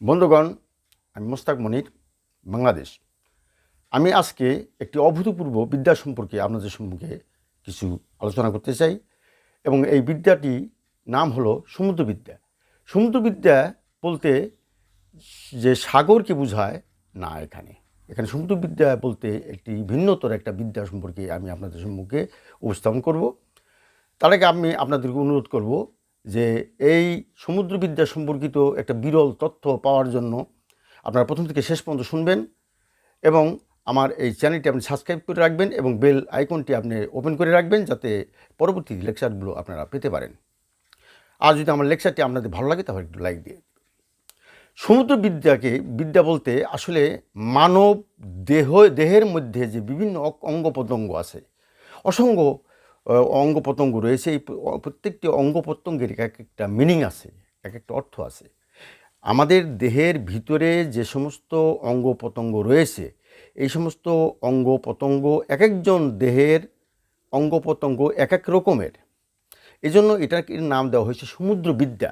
বন্ধুগণ, আমি মনির, বাংলাদেশ। আমি আজকে একটি অভূতপূর্ব বিদ্যা সম্পর্কে আপনাদের সম্মুখে কিছু আলোচনা করতে চাই এবং এই বিদ্যাটি নাম হলো সমুদ্রবিদ্যা। সমুদ্রবিদ্যা বলতে যে সাগরকে বোঝায় না, এখানে সমুদ্রবিদ্যা বলতে একটি ভিন্নতর একটা বিদ্যা সম্পর্কে আমি আপনাদের সম্মুখে উপস্থাপন করব। তার আগে আমি আপনাদেরকে অনুরোধ করব যে এই সমুদ্রবিদ্যা সম্পর্কিত একটা বিরল তথ্য পাওয়ার জন্য আপনারা প্রথম থেকে শেষ পর্যন্ত শুনবেন এবং আমার এই চ্যানেলটি আপনি সাবস্ক্রাইব করে রাখবেন এবং বেল আইকনটি আপনি ওপেন করে রাখবেন, যাতে পরবর্তী লেকচারগুলো আপনারা পেতে পারেন। আর যদি আমার লেকচারটি আপনাদের ভালো লাগে তাহলে একটু লাইক দিয়ে। সমুদ্রবিদ্যাকে বিদ্যা বলতে আসলে মানব দেহের মধ্যে যে বিভিন্ন অঙ্গ প্রত্যঙ্গ আছে, অসংখ্য অঙ্গ প্রত্যঙ্গ রয়েছে। এই প্রত্যেকটি অঙ্গ প্রত্যঙ্গের এক একটা মিনিং আছে, এক একটা অর্থ আছে। আমাদের দেহের ভিতরে যে সমস্ত অঙ্গ প্রত্যঙ্গ রয়েছে, এই সমস্ত অঙ্গ প্রত্যঙ্গ এক একজন দেহের অঙ্গ প্রত্যঙ্গ এক এক রকমের। এই জন্য এটার নাম দেওয়া হয়েছে সমুদ্রবিদ্যা।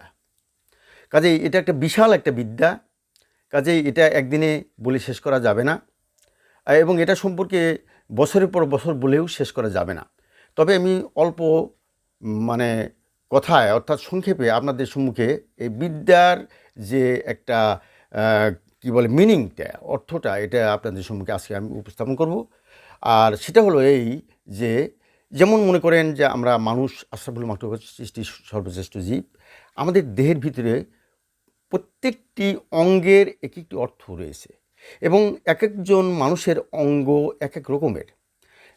কাজেই এটা একটা বিশাল একটা বিদ্যা, কাজেই এটা একদিনে বলে শেষ করা যাবে না এবং এটা সম্পর্কে বছরের পর বছর বলেও শেষ করা যাবে না। তবে আমি অল্প কথায় অর্থাৎ সংক্ষেপে আপনাদের সম্মুখে এই বিদ্যার যে একটা কি বলে মিনিংটা, অর্থটা, এটা আপনাদের সম্মুখে আজকে আমি উপস্থাপন করব। আর সেটা হলো এই যে, যেমন মনে করেন যে আমরা মানুষ আশরাফুল মাখলুকাত সৃষ্টির সর্বশ্রেষ্ঠ জীব। আমাদের দেহের ভিতরে প্রত্যেকটি অঙ্গের এক একটি অর্থ রয়েছে এবং এক একজন মানুষের অঙ্গ এক এক রকমের।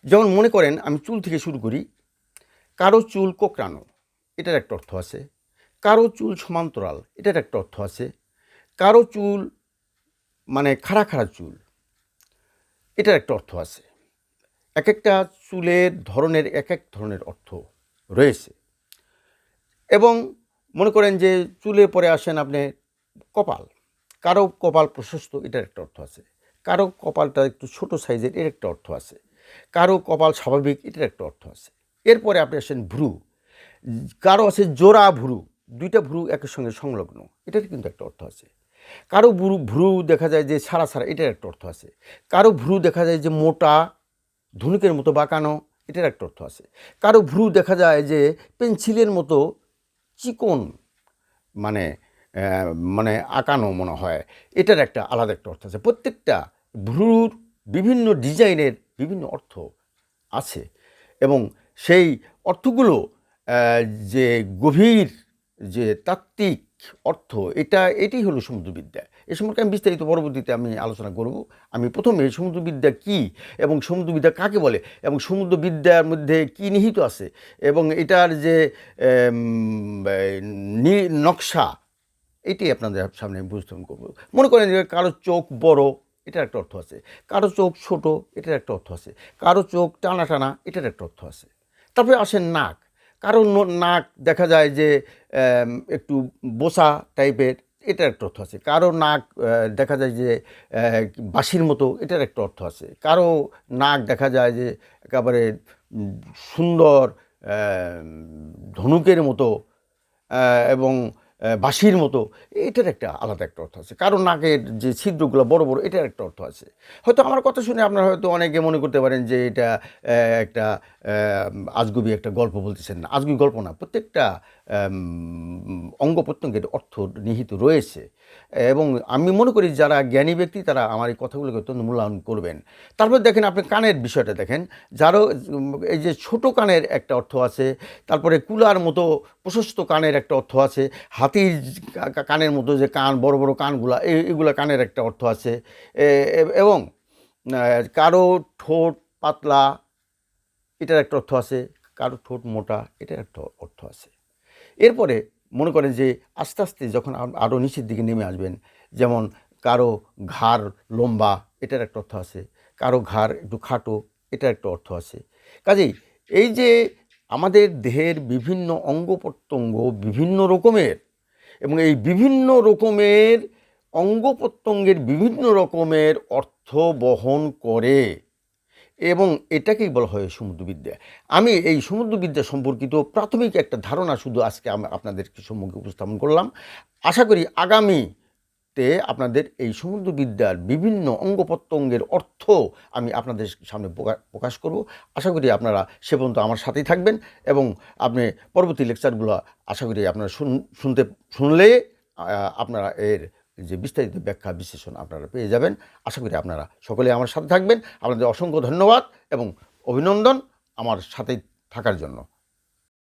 যেমন মনে করেন, আমি চুল থেকে শুরু করি। কারো চুল কোঁকড়ানো, এটার একটা অর্থ আছে। কারো চুল সমান্তরাল, এটার একটা অর্থ আছে। কারো চুল খাড়া খাড়া চুল, এটার একটা অর্থ আছে। এক একটা চুলের ধরনের এক এক ধরনের অর্থ রয়েছে। এবং মনে করেন যে চুলের পরে আসেন আপনি কপাল। কারো কপাল প্রশস্ত, এটার একটা অর্থ আছে। কারো কপালটা একটু ছোট সাইজের, এর একটা অর্থ আছে। কারো কপাল স্বাভাবিক, এটার একটা অর্থ আছে। এরপরে আপনি আসেন ভ্রু। কারো আছে জোড়া ভ্রু, দুইটা ভ্রু একের সঙ্গে সংলগ্ন, এটার কিন্তু একটা অর্থ আছে। কারো ভ্রু দেখা যায় যে ছাড়া ছাড়া, এটার একটা অর্থ আছে। কারো ভ্রু দেখা যায় যে মোটা, ধনুকের মতো বাঁকানো, এটার একটা অর্থ আছে। কারো ভ্রু দেখা যায় যে পেন্সিলের মতো চিকন, মানে আঁকানো মনে হয়, এটার একটা আলাদা একটা অর্থ আছে। প্রত্যেকটা ভ্রুর বিভিন্ন ডিজাইনের বিভিন্ন অর্থ আছে এবং সেই অর্থগুলো যে গভীর, যে তাত্ত্বিক অর্থ, এটি হলো সমুদ্রবিদ্যা। এ সম্পর্কে আমি বিস্তারিত পরবর্তীতে আমি আলোচনা করব। আমি প্রথমে সমুদ্রবিদ্যা কী এবং সমুদ্রবিদ্যা কাকে বলে এবং সমুদ্রবিদ্যার মধ্যে কী নিহিত আছে এবং এটার যে নকশা, এটি আপনাদের সামনে উপস্থাপন করব। মনে করেন যে কারো চোখ বড়, এটার একটা অর্থ আছে। কারো চোখ ছোট, এটার একটা অর্থ আছে। কারো চোখ টানা টানা, এটার একটা অর্থ আছে। তারপরে আসেন নাক। কারো নাক দেখা যায় যে একটু বোসা টাইপের, এটার একটা অর্থ আছে। কারো নাক দেখা যায় যে বাঁশির মতো, এটার একটা অর্থ আছে। কারো নাক দেখা যায় যে একেবারে সুন্দর ধনুকের মতো এবং বাঁশির মতো, এটার একটা আলাদা একটা অর্থ আছে। কারণ নাকের যে ছিদ্রগুলো বড় বড়, এটার একটা অর্থ আছে। হয়তো আমার কথা শুনে আপনারা হয়তো অনেকে মনে করতে পারেন যে এটা একটা আজগুবি একটা গল্প বলতেছেন। না, আজগুবি গল্প না, প্রত্যেকটা অঙ্গ প্রত্যঙ্গের অর্থ নিহিত রয়েছে এবং আমি মনে করি যারা জ্ঞানী ব্যক্তি তারা আমার এই কথাগুলোকে অত্যন্ত মূল্যায়ন করবেন। তারপর দেখেন আপনি কানের বিষয়টা দেখেন। যারও এই যে ছোট কানের একটা অর্থ আছে, তারপরে কুলার মতো প্রশস্ত কানের একটা অর্থ আছে, হাতির কানের মতো যে কান, বড় বড় কানগুলা, এগুলা কানের একটা অর্থ আছে। এবং কারো ঠোঁট পাতলা, এটার একটা অর্থ আছে। কারো ঠোঁট মোটা, এটার একটা অর্থ আছে। এরপরে মনে করেন যে আস্তে আস্তে যখন আরও নিচের দিকে নেমে আসবেন, যেমন কারো ঘাড় লম্বা, এটার একটা অর্থ আছে। কারো ঘাড় একটু খাটো, এটার একটা অর্থ আছে। কাজেই এই যে আমাদের দেহের বিভিন্ন অঙ্গ প্রত্যঙ্গ বিভিন্ন রকমের এবং এই বিভিন্ন রকমের অঙ্গ প্রত্যঙ্গের বিভিন্ন রকমের অর্থ বহন করে এবং এটাকেই বলা হয় সমুদ্রবিদ্যা। আমি এই সমুদ্রবিদ্যা সম্পর্কিত প্রাথমিক একটা ধারণা শুধু আজকে আপনাদের সম্মুখে উপস্থাপন করলাম। আশা করি আগামী তে আপনাদের এই সমুদ্রবিদ্যার বিভিন্ন অঙ্গ প্রত্যঙ্গের অর্থ আমি আপনাদের সামনে প্রকাশ করব। আশা করি আপনারা সে পর্যন্ত আমার সাথেই থাকবেন এবং আপনি পরবর্তী লেকচারগুলো আশা করি আপনারা শুনলে আপনারা এর যে বিস্তারিত ব্যাখ্যা বিশ্লেষণ আপনারা পেয়ে যাবেন। আশা করি আপনারা সকলে আমার সাথে থাকবেন। আপনাদের অসংখ্য ধন্যবাদ এবং অভিনন্দন আমার সাথে থাকার জন্য।